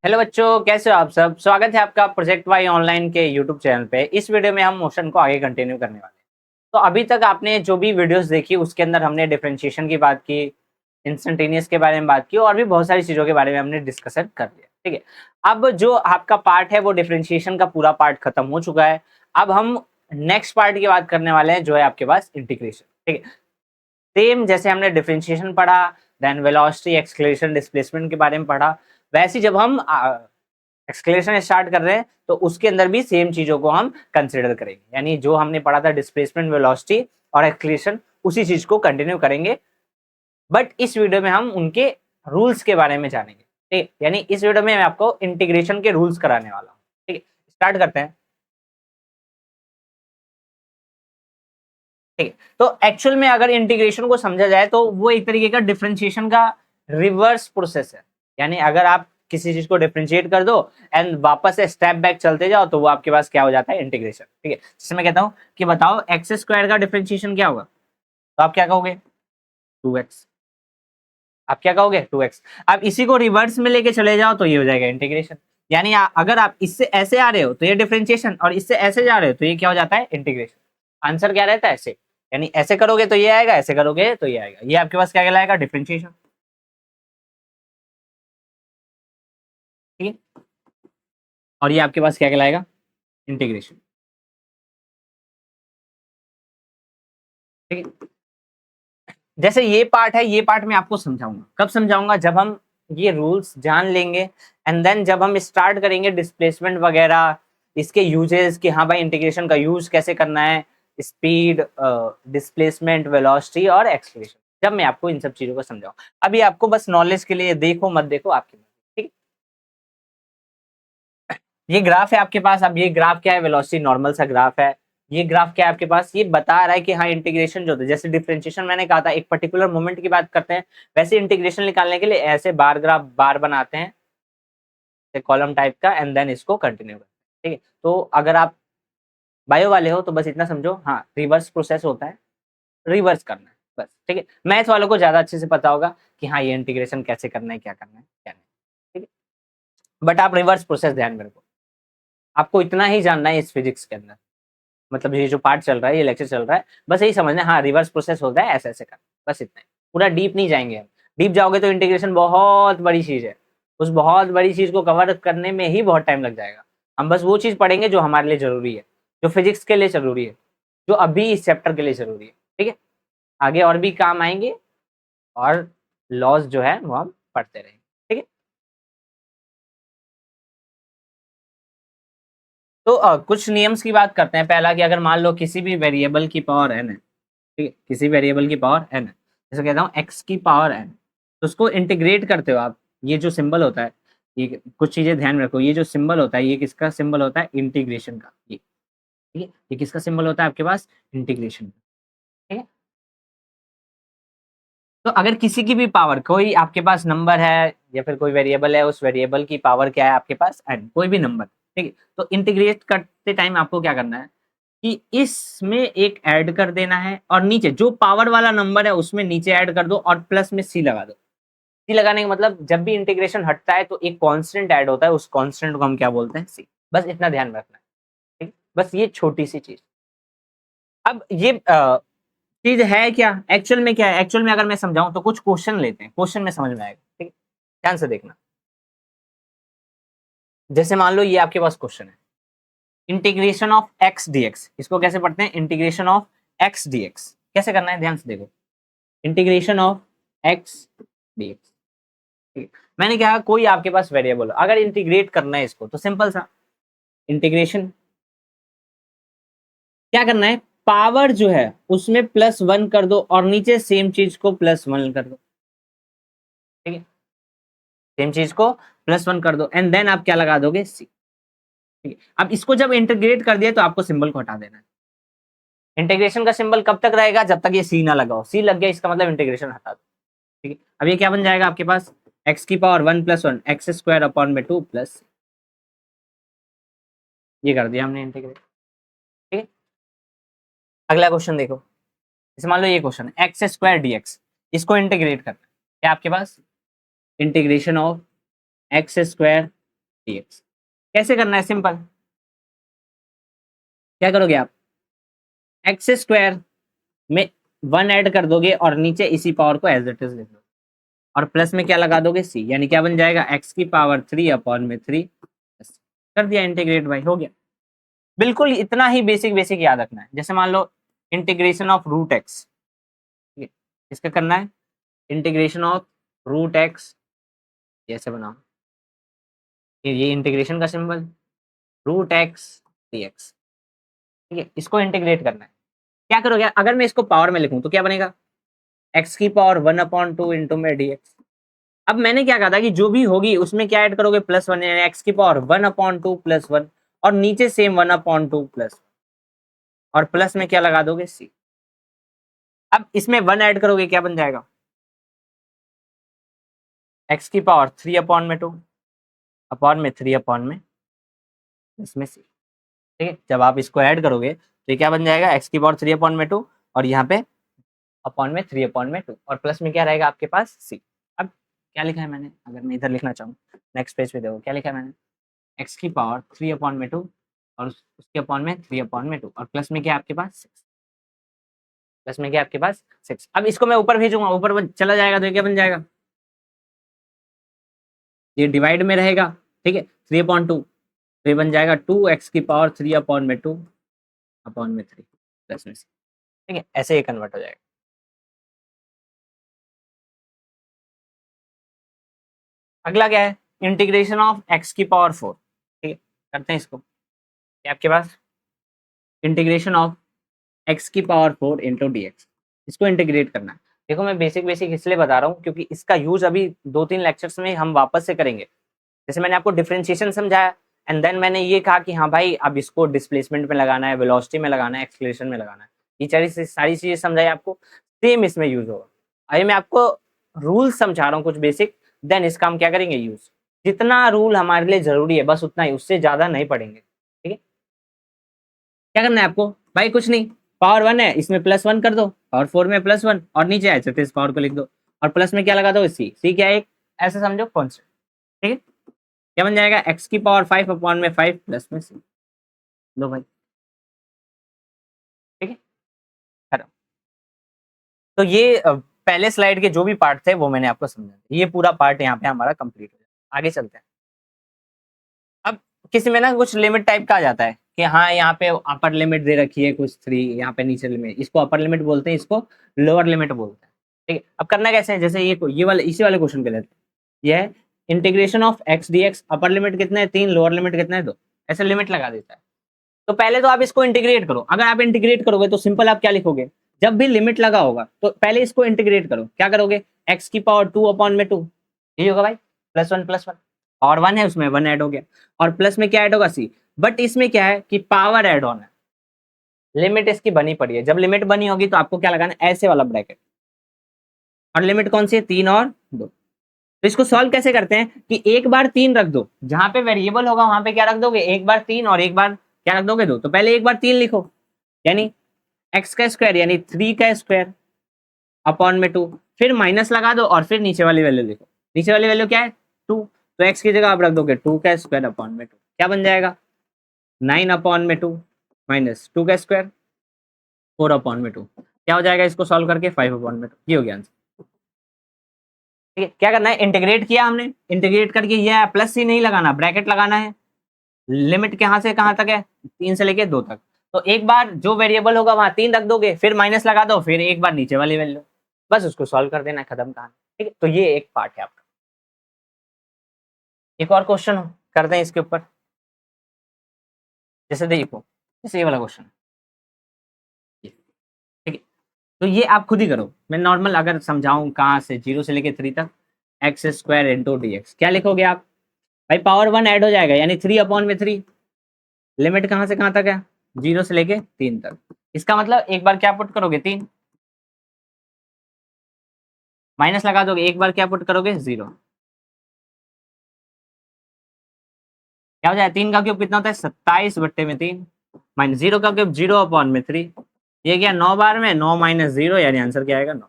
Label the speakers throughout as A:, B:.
A: Hello बच्चों, कैसे हो आप सब। स्वागत है आपका प्रोजेक्ट वाई ऑनलाइन के यूट्यूब चैनल पे। इस वीडियो में हम मोशन को आगे कंटिन्यू करने वाले हैं। तो अभी तक आपने जो भी वीडियोस देखी उसके अंदर हमने डिफरेंशिएशन की बात की, इंस्टेंटेनियस के बारे में बात की और भी बहुत सारी चीजों के बारे में हमने डिस्कशन कर लिया। ठीक है, अब जो आपका पार्ट है वो डिफरेंशिएशन का पूरा पार्ट खत्म हो चुका है। अब हम नेक्स्ट पार्ट की बात करने वाले हैं जो है आपके पास इंटीग्रेशन। ठीक है, सेम जैसे हमने डिफरेंशिएशन पढ़ा, देन वेलोसिटी, एक्सेलरेशन, डिस्प्लेसमेंट के बारे में पढ़ा, वैसे जब हम एक्सेलरेशन स्टार्ट कर रहे हैं तो उसके अंदर भी सेम चीजों को हम कंसिडर करेंगे। यानी जो हमने पढ़ा था डिस्प्लेसमेंट, वेलोसिटी और एक्सेलरेशन, उसी चीज को कंटिन्यू करेंगे। बट इस वीडियो में हम उनके रूल्स के बारे में जानेंगे। ठीक है, यानी इस वीडियो में मैं आपको इंटीग्रेशन के रूल्स कराने वाला हूँ। ठीक है, स्टार्ट करते हैं। ठीक है, तो एक्चुअल में अगर इंटीग्रेशन को समझा जाए तो वो एक तरीके का डिफरेंशिएशन का रिवर्स प्रोसेस है। यानी अगर आप किसी चीज को डिफरेंशिएट कर दो एंड वापस से स्टेप बैक चलते जाओ तो वो आपके पास क्या हो जाता है, इंटीग्रेशन। ठीक है, जैसे मैं कहता हूँ कि बताओ एक्स स्क्वायर का डिफरेंशिएशन क्या होगा, तो आप क्या कहोगे, 2x। आप क्या कहोगे, 2x। आप इसी को रिवर्स में लेके चले जाओ तो ये हो जाएगा इंटीग्रेशन। यानी अगर आप इससे ऐसे आ रहे हो तो ये डिफरेंशिएशन, और इससे ऐसे जा रहे हो तो ये क्या हो जाता है, इंटीग्रेशन। आंसर क्या रहता है, ऐसे। यानी ऐसे करोगे तो ये आएगा, ऐसे करोगे तो ये आएगा। ये आपके पास क्या कहलाएगा, डिफरेंशिएशन। ठीक है, और ये आपके पास क्या कहलाएगा, इंटीग्रेशन। ठीक है, जैसे ये पार्ट है, ये पार्ट मैं आपको समझाऊंगा। कब समझाऊंगा, जब हम ये रूल्स जान लेंगे एंड देन जब हम स्टार्ट करेंगे डिस्प्लेसमेंट वगैरह, इसके यूजेस कि हाँ भाई इंटीग्रेशन का यूज कैसे करना है, स्पीड, डिस्प्लेसमेंट, वेलोसिटी और एक्सेलरेशन, जब मैं आपको इन सब चीजों को समझाऊं। अभी आपको बस नॉलेज के लिए, देखो मत देखो आपकी मर्जी। ठीक है, ये ग्राफ है आपके पास। अब ये ग्राफ क्या है, वेलोसिटी नॉर्मल सा ग्राफ है। ये ग्राफ क्या है आपके पास, ये बता रहा है कि हाँ इंटीग्रेशन जो होता है, जैसे डिफरेंशिएशन मैंने कहा था एक पर्टिकुलर मोमेंट की बात करते हैं, वैसे इंटीग्रेशन निकालने के लिए ऐसे बार ग्राफ बार बनाते हैं, कॉलम टाइप का, एंड देन इसको कंटिन्यू करते हैं। ठीक है, तो अगर आप बायो वाले हो तो बस इतना समझो, हाँ रिवर्स प्रोसेस होता है, रिवर्स करना है बस। ठीक है, मैथ वालों को ज्यादा अच्छे से पता होगा कि हाँ ये इंटीग्रेशन कैसे करना है, क्या करना है क्या नहीं। ठीक है, बट आप रिवर्स प्रोसेस ध्यान में रखो। आपको इतना ही जानना है इस फिजिक्स के अंदर, मतलब ये जो पार्ट चल रहा है, ये लेक्चर चल रहा है, बस यही समझना है, हाँ रिवर्स प्रोसेस होता है, ऐसे ऐसे करना, बस इतना ही। पूरा डीप नहीं जाएंगे हम। डीप जाओगे तो इंटीग्रेशन बहुत बड़ी चीज है, उस बहुत बड़ी चीज को कवर करने में ही बहुत टाइम लग जाएगा। हम बस वो चीज पढ़ेंगे जो हमारे लिए जरूरी है, जो फिजिक्स के लिए जरूरी है, जो अभी इस चैप्टर के लिए जरूरी है। ठीक है, आगे और भी काम आएंगे और लॉज जो है वो हम पढ़ते रहेंगे। ठीक है, तो कुछ नियम्स की बात करते हैं। पहला कि अगर मान लो किसी भी वेरिएबल की पावर n है, ठीक है, किसी वेरिएबल की पावर n है, जैसे कहता हूँ x की पावर n, तो उसको इंटीग्रेट करते हो आप। ये जो सिंबल होता है, ये कुछ चीजें ध्यान में रखो, ये जो सिंबल होता है ये किसका सिंबल होता है, इंटीग्रेशन का। ये ठीक है, ये किसका सिंबल होता है आपके पास, इंटीग्रेशन का। ठीक है, तो अगर किसी की भी पावर, कोई आपके पास नंबर है या फिर कोई वेरिएबल है, उस वेरिएबल की पावर क्या है आपके पास, n, कोई भी नंबर। ठीक है, तो इंटीग्रेट करते टाइम आपको क्या करना है कि इसमें एक ऐड कर देना है, और नीचे जो पावर वाला नंबर है उसमें नीचे ऐड कर दो और प्लस में सी लगा दो। सी लगाने का मतलब जब भी इंटीग्रेशन हटता है तो एक कांस्टेंट ऐड होता है, उस कांस्टेंट को हम क्या बोलते हैं, सी। बस इतना ध्यान रखना है। ठीक, बस ये छोटी सी चीज। अब ये चीज है क्या, एक्चुअल में क्या है, एक्चुअल में अगर मैं समझाऊं तो कुछ क्वेश्चन लेते हैं, क्वेश्चन में समझ में आएगा। ठीक है, ध्यान से देखना। जैसे मान लो ये आपके पास क्वेश्चन है, इंटीग्रेशन ऑफ एक्स डीएक्स, इसको कैसे पढ़ते हैं, इंटीग्रेशन ऑफ एक्स डीएक्स। कैसे करना है, ध्यान से देखो, इंटीग्रेशन ऑफ एक्स डीएक्स। ठीक है, मैंने कहा कोई आपके पास वेरिएबल, अगर इंटीग्रेट करना है इसको तो सिंपल सा इंटीग्रेशन, क्या करना है, पावर जो है उसमें +1 कर दो और नीचे सेम चीज को +1 कर दो। ठीक है, सेम चीज को +1 कर दो एंड देन आप क्या लगा दोगे, सी। ठीक है, अब इसको जब इंटीग्रेट कर दिया तो आपको सिंबल को हटा देना है। इंटीग्रेशन का सिंबल कब तक रहेगा, जब तक ये सी ना लगाओ। सी लग गया इसका मतलब इंटीग्रेशन हटा दो। ठीक है, अब ये क्या बन जाएगा आपके पास, एक्स की पावर 1 + 1 एक्स स्क्वायर अपॉन में 2 प्लस, ये कर दिया हमने इंटीग्रेट। ठीक है, अगला क्वेश्चन देखो। जैसे मान लो ये क्वेश्चन है एक्स स्क्वायर डीएक्स, इसको इंटीग्रेट करना है, क्या आपके पास, integration of x square dx। कैसे करना है, सिंपल, क्या करोगे आप, एक्स स्क्वायर में 1 ऐड कर दोगे और नीचे इसी पावर को एज इट इज लिख दो, और प्लस में क्या लगा दोगे, सी, यानी क्या बन जाएगा, एक्स की पावर 3 अपॉन में 3, कर दिया इंटीग्रेट भाई, हो गया। बिल्कुल इतना ही बेसिक बेसिक याद रखना है। जैसे मान लो इंटीग्रेशन ऑफ रूट एक्स, इसका करना है इंटीग्रेशन ऑफ रूट एक्स, ऐसे बनाओ, ये इंटीग्रेशन का symbol, root X D X, ठीक है, इसको इंटीग्रेट करना है। क्या करोगे, अगर मैं इसको पावर में लिखूं तो क्या बनेगा, एक्स की पावर 1/2 इंटू में डी एक्स। अब मैंने क्या कहा था कि जो भी होगी उसमें क्या ऐड करोगे, +1, यानी एक्स की पावर 1/2 +1, और नीचे सेम 1/2 प्लस, और प्लस में क्या लगा दोगे, सी। अब इसमें 1 ऐड करोगे, क्या बन जाएगा, एक्स की पावर 3/2 अपॉन में 3/में इसमें सी, ठीक है। जब आप इसको ऐड करोगे तो ये क्या बन जाएगा, एक्स की पावर 3/2 और यहाँ पे अपॉन में 3/2, और प्लस में क्या रहेगा आपके पास, सी। अब क्या लिखा है मैंने, अगर मैं इधर लिखना चाहूँ, नेक्स्ट पेज पे देखो क्या लिखा है मैंने, एक्स की पावर 3/2 और उसके अपॉन में 3/2, और प्लस में क्या आपके पास 6, प्लस में क्या आपके पास 6। अब इसको मैं ऊपर भेजूंगा, ऊपर चला जाएगा तो ये क्या बन जाएगा, ये डिवाइड में रहेगा, ठीक है, 3/2, तो ये बन जाएगा 2x की पावर 3/2 अपॉन में 3 प्लस में 6, ठीक है, ऐसे ये कन्वर्ट हो जाएगा। अगला क्या है, इंटीग्रेशन ऑफ x की पावर 4, ठीक है, करते हैं इसको, क्या आपके पास इंटीग्रेशन ऑफ x की पावर 4 इंटू डी एक्स, इसको इंटीग्रेट करना है। देखो मैं बेसिक बेसिक इसलिए बता रहा हूँ क्योंकि इसका यूज अभी 2-3 लेक्चर्स में हम वापस से करेंगे। जैसे मैंने आपको डिफरेंशिएशन समझाया, एंड देन मैंने ये कहा कि हाँ भाई अब इसको डिस्प्लेसमेंट में लगाना है, वेलोसिटी में लगाना है, एक्सेलरेशन में लगाना है, ये सारी चीजें समझाई आपको, सेम इसमें यूज होगा। अभी मैं आपको रूल समझा रहा हूँ कुछ बेसिक, देन इसका हम क्या करेंगे यूज, जितना रूल हमारे लिए जरूरी है बस उतना ही, उससे ज्यादा नहीं पढ़ेंगे, ठीक है। क्या करना है आपको भाई, कुछ नहीं, पावर 1 है इसमें +1 कर दो, पावर 4 में +1, और नीचे है तो इस पावर को लिख दो, और प्लस में क्या लगा दो, सी, सी क्या है, एक ऐसे समझो कॉन्स्टेंट, ठीक है। क्या बन जाएगा, एक्स की पावर 5/5 प्लस में सी, लो भाई, ठीक है, खत्म। तो ये पहले स्लाइड के जो भी पार्ट थे वो मैंने आपको समझा दिया, ये पूरा पार्ट यहाँ पे हमारा कंप्लीट हो जाए। आगे चलते हैं। अब किसी में ना कुछ लिमिट टाइप का आ जाता है कि हाँ यहाँ पे अपर लिमिट दे रखी है कुछ 3, यहाँ पे नीचे लिमिट, इसको अपर लिमिट बोलते हैं, इसको लोअर लिमिट बोलते हैं, ठीक है। अब करना कैसे है, जैसे ये वाले इसी वाले क्वेश्चन के लेते हैं, ये है integration of x dx, upper limit कितना है 3, लोअर लिमिट कितना है 2, ऐसे लिमिट लगा देता है। तो पहले तो आप इसको इंटीग्रेट करो, अगर आप इंटीग्रेट करोगे तो सिंपल आप क्या लिखोगे, जब भी लिमिट लगा होगा तो पहले इसको इंटीग्रेट करो, क्या करोगे, एक्स की पावर 2/2, ये होगा भाई +1 और 1 है उसमें 1 ऐड हो गया, और प्लस में क्या ऐड होगा, सी। बट इसमें क्या है कि पावर ऐड ऑन है, लिमिट इसकी बनी पड़ी है, जब लिमिट बनी होगी तो आपको क्या लगाना है, ऐसे वाला ब्रैकेट, और लिमिट कौन सी है, 3 और 2। तो इसको सॉल्व कैसे करते हैं कि एक बार 3 रख दो, जहां पे वेरिएबल होगा वहां पे क्या रख दोगे, एक बार 3 और एक बार क्या रख दोगे 2, तो पहले एक बार 3 लिखो, यानी एक्स का स्क्वायर यानी 3 का स्क्वायर अपॉन में 2, फिर माइनस लगा दो और फिर नीचे वाली वैल्यू लिखो, नीचे वाली वैल्यू क्या है 2, तो एक्स की जगह आप रख दोगे 2 का स्क्वायर अपॉन में 2, क्या बन जाएगा 9/2 माइनस 2 का स्क्वायर 4/2, क्या हो जाएगा इसको सॉल्व करके 5/2, ये हो गया आंसर, ठीक है। क्या करना है, इंटीग्रेट किया हमने, इंटीग्रेट करके ये प्लस ही नहीं लगाना, ब्रैकेट लगाना है, लिमिट कहाँ से कहाँ तक है, 3 से लेके 2 तक, तो एक बार जो वेरिएबल होगा वहां 3 रख दोगे, फिर माइनस लगा दो, फिर एक बार नीचे वाली वैल्यू, बस उसको सॉल्व कर देना, खत्म कहानी, ठीक है। तो ये एक पार्ट है आपका। एक और क्वेश्चन करते हैं इसके ऊपर, जैसे देखो, जैसे ये वाला क्वेश्चन, ठीक है, तो ये आप खुद ही करो, मैं नॉर्मल अगर समझाऊं कहाँ से, 0 से लेके 3 तक, x square into D x, क्या लिखोगे आप भाई, पावर 1 ऐड हो जाएगा यानी 3/3, लिमिट कहाँ से कहाँ तक है, 0 से लेके 3 तक, इसका मतलब एक बार क्या पुट करोगे 3, माइनस लगा दोगे, एक बार क्या पुट करोगे 0, क्या हो जाए, 3 का क्यूब कितना होता है 27/3, माइनस 0 का क्यूब 0/3, ये क्या 9 बार में 9 माइनस 0, यानी आंसर क्या आएगा 9,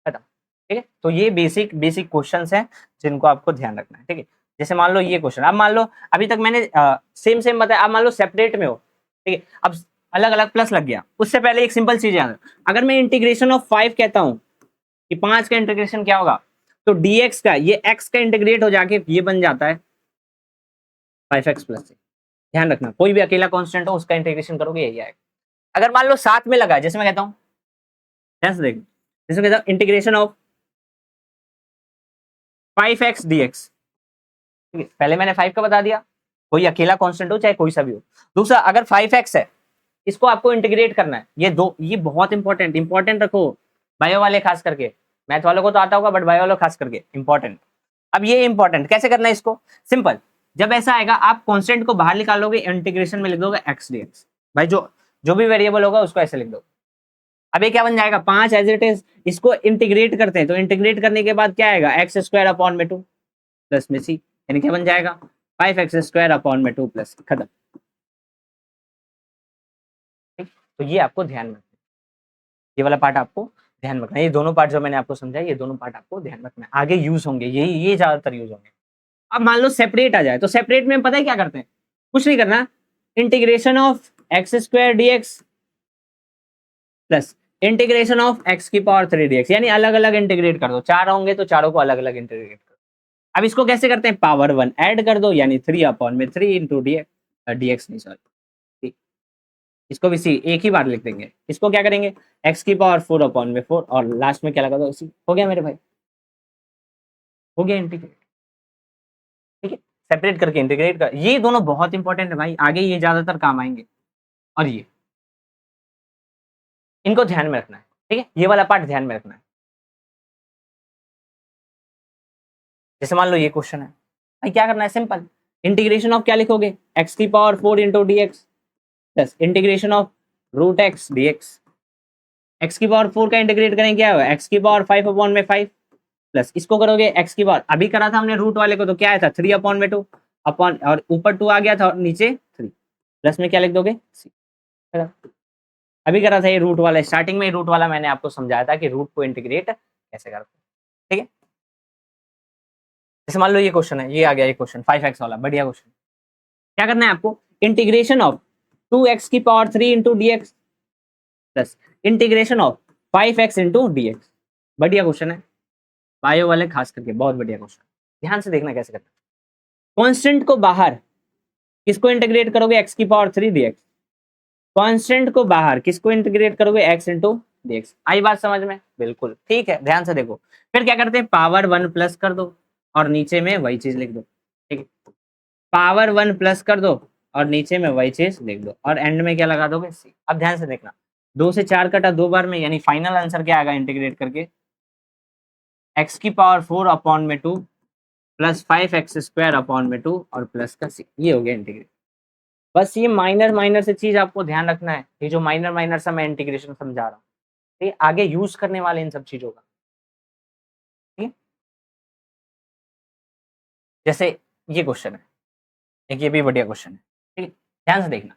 A: खत्म, ठीक है। तो ये बेसिक बेसिक क्वेश्चंस हैं जिनको आपको ध्यान रखना है, ठीक है। जैसे मान लो ये क्वेश्चन, अब मान लो अभी तक मैंने सेम सेम बताया, अब मान लो सेपरेट में हो, ठीक है, अब अलग अलग प्लस लग गया, उससे पहले एक सिंपल चीज याद, अगर मैं इंटीग्रेशन ऑफ 5 कहता हूं कि 5 का इंटीग्रेशन क्या होगा, तो dx का ये x का इंटीग्रेट हो जाके ये बन जाता है 5x प्लस। ध्यान रखना कोई भी अकेला कांस्टेंट हो उसका इंटीग्रेशन करोगे यही आएगा। अगर मान लो साथ में लगा है, जैसे मैं कहता हूं, देख, जैसे कहता हूं इंटीग्रेशन ऑफ 5x dx, ठीक है, पहले मैंने 5 का बता दिया, कोई अकेला कांस्टेंट हो चाहे कोई सा भी हो। दूसरा, अगर 5x है, इसको आपको इंटीग्रेट करना है, ये बहुत इंपॉर्टेंट रखो, बायो वाले खास करके, मैथ वालों को तो आता होगा बट बायो वालों खास करके इंपॉर्टेंट। अब ये इंपॉर्टेंट कैसे करना है इसको, सिंपल, जब ऐसा आएगा आप कांस्टेंट को बाहर निकालोगे, इंटीग्रेशन में लिख दोगे x dx, भाई जो जो भी वेरिएबल होगा उसको ऐसे लिख दो। अब ये क्या बन जाएगा 5 एज इट इज, इसको इंटीग्रेट करते हैं, तो इंटीग्रेट करने के बाद क्या आएगा एक्स स्क्वायर अपॉन में 2 प्लस में सी, यानी क्या बन जाएगा 5x स्क्वायर अपॉन में 2 प्लस, खत्म। तो ये आपको ध्यान में रखना, ये वाला पार्ट आपको ध्यान रखना, ये दोनों पार्ट जो मैंने आपको समझाया ये दोनों पार्ट आपको ध्यान रखना है, आगे यूज होंगे, ये ज्यादातर यूज होंगे। अब मान लो सेपरेट आ जाए, तो सेपरेट में पता है क्या करते हैं, कुछ नहीं करना, integration of x square DX plus integration of X की पावर 3 dx, यानी अलग अलग इंटीग्रेट कर दो, चार होंगे तो चारों को अलग अलग इंटीग्रेट कर दो। अब इसको कैसे करते हैं, पावर 1 ऐड कर दो, यानी 3 अपॉन में 3 इंटू डीएक्स नहीं सॉरी, इसको भी सी एक ही बार लिख देंगे, इसको क्या करेंगे एक्स की पावर 4 अपॉन में 4 और लास्ट में क्या लगा दो सी, हो गया मेरे भाई, हो गया इंटीग्रेट, ठीक है, सेपरेट करके इंटीग्रेट कर, ये दोनों बहुत इंपॉर्टेंट है भाई, आगे ये ज्यादातर काम आएंगे, और ये इनको ध्यान में रखना है, ठीक है, ये वाला पार्ट ध्यान में रखना है। जैसे मान लो ये क्वेश्चन है, भाई क्या करना है, सिंपल, इंटीग्रेशन ऑफ क्या लिखोगे एक्स की power 4 into D X plus integration of root X D X, X की पावर 4 का इंटीग्रेट करेंगे क्या होगा एक्स की पावर 5 अपॉन में 5 प्लस इसको करोगे एक्स की पावर, अभी करा था हमने रूट वाले को तो क्या आया था 3 अपॉन में 2 अपॉन, और ऊपर 2 आ गया था और नीचे 3 प्लस में क्या लिख दोगे सी, अभी करा था ये रूट वाला, स्टार्टिंग में रूट वाला मैंने आपको समझाया था कि रूट को इंटीग्रेट कैसे करते हैं, ठीक है। जैसे मान लो ये क्वेश्चन है, ये आ गया ये क्वेश्चन 5x वाला, बढ़िया क्वेश्चन, क्या करना है आपको इंटीग्रेशन ऑफ 2x की power 3 into D X plus integration of 5x into D x, बढ़िया क्वेश्चन है, बायो वाले खास करके बहुत बढ़िया क्वेश्चन, ध्यान से देखना कैसे करना है। कांस्टेंट को बाहर किसको इंटीग्रेट करोगे एक्स की पावर 3 dx, कांस्टेंट को बाहर किसको इंटीग्रेट करोगे x इंटू dx, आई बात समझ में, बिल्कुल ठीक है, ध्यान से देखो, फिर क्या करते हैं पावर 1 प्लस कर दो और नीचे में वही चीज लिख दो, ठीक है, पावर 1 प्लस कर दो और नीचे में वही चीज लिख दो और एंड में क्या लगा दोगे सी। अब ध्यान से देखना 2 से 4 कटा 2 बार में, यानी फाइनल आंसर क्या आएगा इंटीग्रेट करके एक्स की पावर 4 अपॉन में 2 प्लस 5x स्क्वायर अपॉन में 2 और प्लस का सी, ये हो गया इंटीग्रेट। बस ये माइनर माइनर से चीज आपको ध्यान रखना है, ये जो माइनर माइनर सा मैं इंटीग्रेशन समझा रहा हूँ ये आगे यूज करने वाले इन सब चीजों का, ठीक है। जैसे ये क्वेश्चन है एक, ये भी बढ़िया क्वेश्चन है, ठीक है, ध्यान से देखना,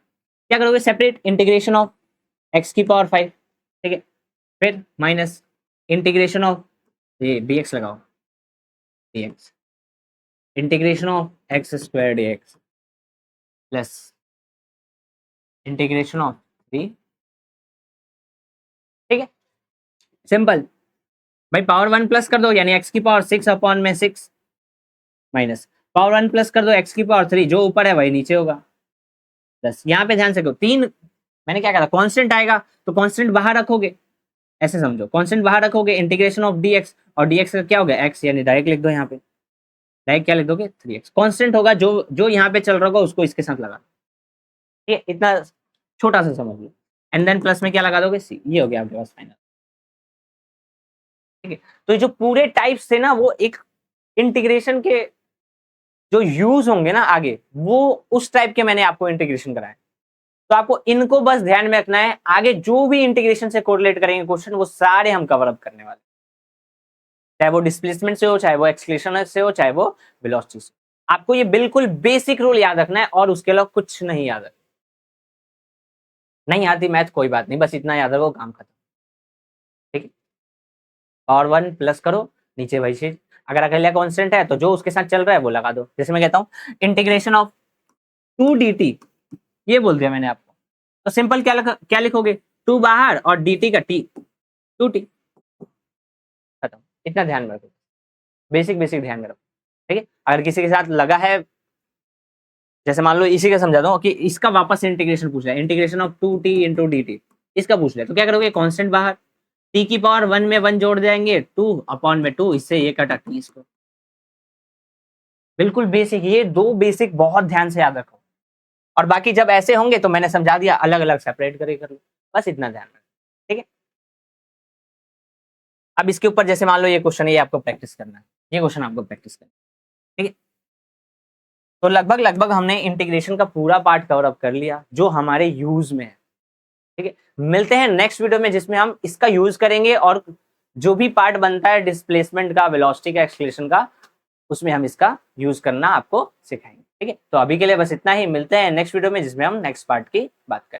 A: क्या करोगे सेपरेट इंटीग्रेशन ऑफ एक्स की पावर 5, ठीक है, फिर माइनस इंटीग्रेशन ऑफ ये dx लगाओ dx integration of x square dx plus integration of 3, ठीक है, सिंपल, भाई पावर 1 प्लस कर दो यानी एक्स की पावर 6 अपॉन में 6 माइनस पावर 1 प्लस कर दो एक्स की पावर 3, जो ऊपर है वही नीचे होगा प्लस, यहाँ पे ध्यान से करो 3, मैंने क्या कहा कांस्टेंट आएगा तो कांस्टेंट बाहर रखोगे, ऐसे समझो कांस्टेंट बाहर रखोगे इंटीग्रेशन ऑफ dx और dx का क्या होगा x, यानी डायरेक्ट लिख दो, यहाँ पे डायरेक्ट क्या लिख दोगे 3x, कांस्टेंट होगा जो जो यहाँ पे चल रहा होगा उसको इसके साथ लगा, ठीक है, इतना छोटा सा समझ लो, एंड देन प्लस में क्या लगा दोगे सी, ये हो गया आपके पास फाइनल, ठीक है। तो ये जो पूरे टाइप्स थे ना वो एक इंटीग्रेशन के जो यूज होंगे ना आगे, वो उस टाइप के मैंने आपको इंटीग्रेशन कराए, तो आपको इनको बस ध्यान में रखना है, आगे जो भी इंटीग्रेशन से कोरिलेट करेंगे क्वेश्चन वो सारे हम कवर अप करने वाले, चाहे वो डिस्प्लेसमेंट से हो, चाहे वो एक्सक्लेशन से हो, चाहे वो वेलोसिटी से, आपको ये बिल्कुल बेसिक रूल याद रखना है और उसके अलावा कुछ नहीं याद रखना, नहीं आती मैथ कोई बात नहीं, बस इतना याद रखो काम खत्म, ठीक है, पावर 1 प्लस करो नीचे वही चीज, अगर अकेला कांस्टेंट है तो जो उसके साथ चल रहा है वो लगा दो। जैसे मैं कहता हूँ इंटीग्रेशन ऑफ 2 dt, ये बोल दिया मैंने आपको, तो सिंपल क्या लिखोगे, 2 बाहर और dt का t, 2t, खत्म। इतना ध्यान में रखो, बेसिक बेसिक ध्यान में रखो, ठीक है। अगर किसी के साथ लगा है, जैसे मान लो इसी का समझा दो कि इसका वापस इंटीग्रेशन पूछ रहा है, integration of 2t into D T, इसका पूछ लिया, तो क्या करोगे, कांस्टेंट बाहर, t की पावर 1 में 1 जोड़ जाएंगे, 2 अपॉन में 2, इससे ये कटा t इसको। बिल्कुल बेसिक, ये 2 बेसिक बहुत ध्यान से याद रखो, और बाकी जब ऐसे होंगे तो मैंने समझा दिया, अलग अलग सेपरेट करके कर लो, बस इतना ध्यान रखो, ठीक है। अब इसके ऊपर जैसे मान लो ये क्वेश्चन है, ये आपको प्रैक्टिस करना है, ये क्वेश्चन आपको प्रैक्टिस करना है, ठीक है। तो लगभग लगभग हमने इंटीग्रेशन का पूरा पार्ट कवर अप कर लिया जो हमारे यूज में है, ठीक है। मिलते हैं नेक्स्ट वीडियो में जिसमें हम इसका यूज करेंगे, और जो भी पार्ट बनता है डिस्प्लेसमेंट का, वेलोसिटी का, एक्सीलरेशन का, उसमें हम इसका यूज करना आपको सिखाएंगे, ठीक है। तो अभी के लिए बस इतना ही, मिलते हैं नेक्स्ट वीडियो में जिसमें हम नेक्स्ट पार्ट की बात करेंगे।